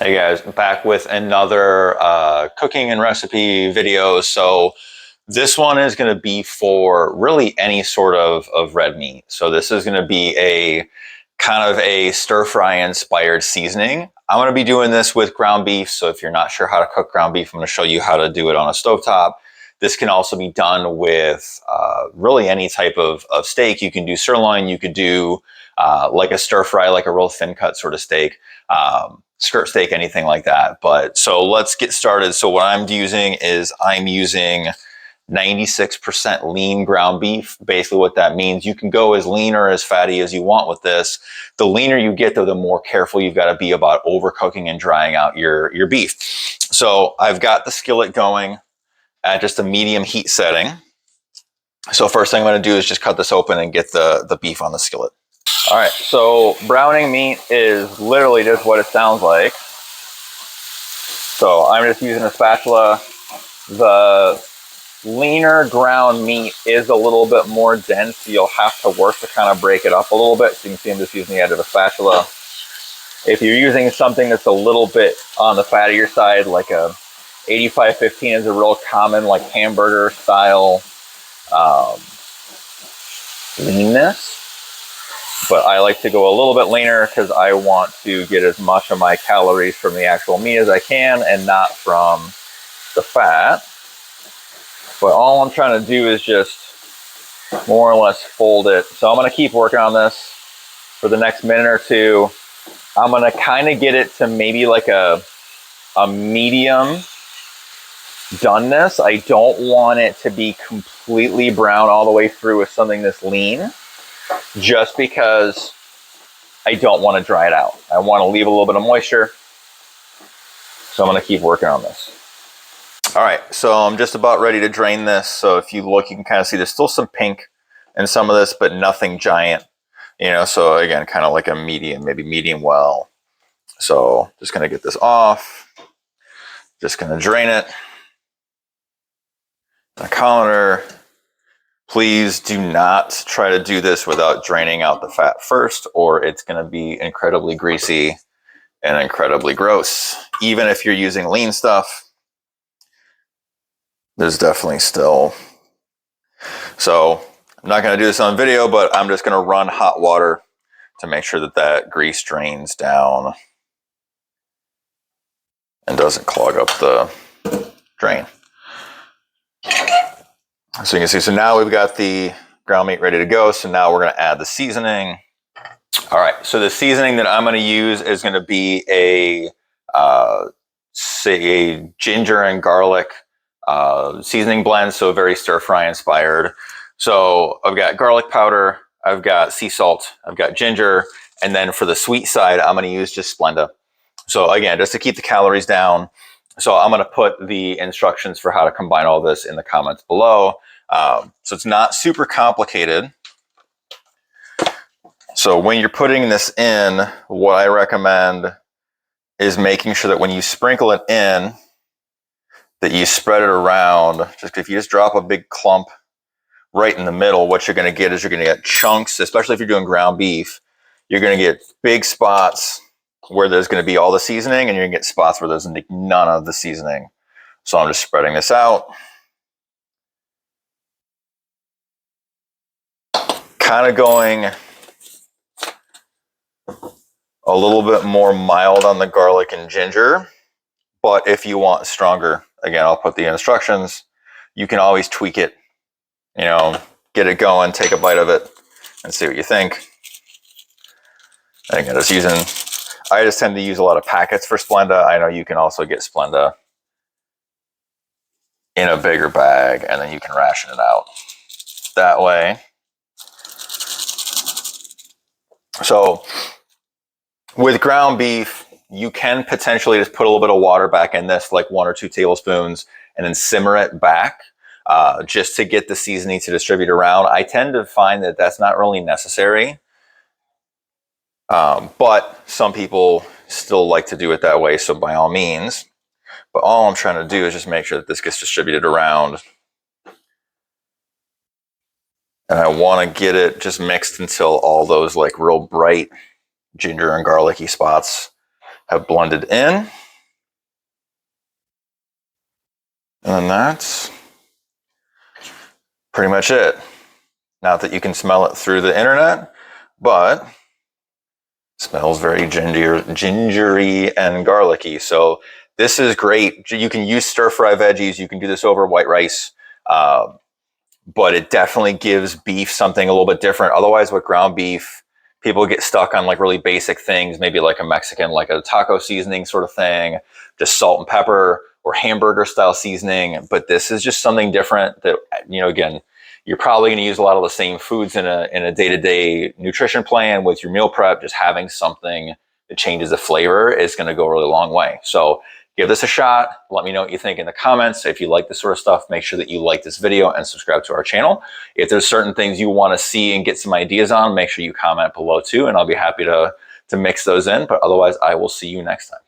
Hey guys, back with another cooking and recipe video. So this one is going to be for really any sort of red meat. So this is going to be a kind of a stir fry inspired seasoning. I'm going to be doing this with ground beef. So if you're not sure how to cook ground beef, I'm going to show you how to do it on a stovetop. This can also be done with really any type of steak. You can do sirloin, you could do like a stir fry, like a real thin cut sort of steak. Skirt steak, anything like that. But so let's get started. So what I'm using is I'm using 96% lean ground beef. Basically what that means, you can go as lean or as fatty as you want with this. The leaner you get though, the more careful you've got to be about overcooking and drying out your beef. So I've got the skillet going at just a medium heat setting. So first thing I'm going to do is just cut this open and get the beef on the skillet. All right, so browning meat is literally just what it sounds like. So I'm just using a spatula. The leaner ground meat is a little bit more dense, so you'll have to work to kind of break it up a little bit. So you can see I'm just using the edge of a spatula. If you're using something that's a little bit on the fattier side, like a 85-15 is a real common like hamburger style leanness. But I like to go a little bit leaner because I want to get as much of my calories from the actual meat as I can and not from the fat. But all I'm trying to do is just more or less fold it. So I'm going to keep working on this for the next minute or two. I'm going to kind of get it to maybe like a medium doneness. I don't want it to be completely brown all the way through with something this lean, just because I don't want to dry it out. I want to leave a little bit of moisture. So I'm going to keep working on this. All right, so I'm just about ready to drain this. So if you look, you can kind of see there's still some pink in some of this, but nothing giant. You know, so again, kind of like a medium, maybe medium well. So just going to get this off. Just going to drain it. A colander. Please do not try to do this without draining out the fat first, or it's going to be incredibly greasy and incredibly gross. Even if you're using lean stuff, there's definitely still. So I'm not going to do this on video, but I'm just going to run hot water to make sure that that grease drains down and doesn't clog up the drain. So you can see, so now we've got the ground meat ready to go. So now we're going to add the seasoning. All right, so the seasoning that I'm going to use is going to be a ginger and garlic seasoning blend, so very stir fry inspired. So I've got garlic powder, I've got sea salt, I've got ginger, and then for the sweet side, I'm going to use just Splenda. So again, just to keep the calories down. So I'm going to put the instructions for how to combine all this in the comments below. So it's not super complicated. So when you're putting this in, what I recommend is making sure that when you sprinkle it in, that you spread it around. Just if you just drop a big clump right in the middle, what you're going to get is you're going to get chunks, especially if you're doing ground beef. You're going to get big spots where there's going to be all the seasoning, and you're going to get spots where there's none of the seasoning. So I'm just spreading this out. Kind of going a little bit more mild on the garlic and ginger. But if you want stronger, again, I'll put the instructions. You can always tweak it, you know, get it going, take a bite of it, and see what you think. I think I just tend to use a lot of packets for Splenda. I know you can also get Splenda in a bigger bag, and then you can ration it out that way. So with ground beef, you can potentially just put a little bit of water back in this, like 1 or 2 tablespoons, and then simmer it back just to get the seasoning to distribute around. I tend to find that that's not really necessary, but some people still like to do it that way, so by all means. But all I'm trying to do is just make sure that this gets distributed around. And I want to get it just mixed until all those like real bright ginger and garlicky spots have blended in. And then that's pretty much it. Not that you can smell it through the internet, but smells very gingery and garlicky. So this is great. You can use stir-fry veggies. You can do this over white rice. But it definitely gives beef something a little bit different. Otherwise, with ground beef, people get stuck on like really basic things, maybe like a Mexican, like a taco seasoning sort of thing, just salt and pepper or hamburger style seasoning. But this is just something different that, you know, again, you're probably going to use a lot of the same foods in a day-to-day nutrition plan with your meal prep. Just having something that changes the flavor is going to go a really long way. So give this a shot. Let me know what you think in the comments. If you like this sort of stuff, make sure that you like this video and subscribe to our channel. If there's certain things you want to see and get some ideas on, make sure you comment below too, and I'll be happy to mix those in. But otherwise, I will see you next time.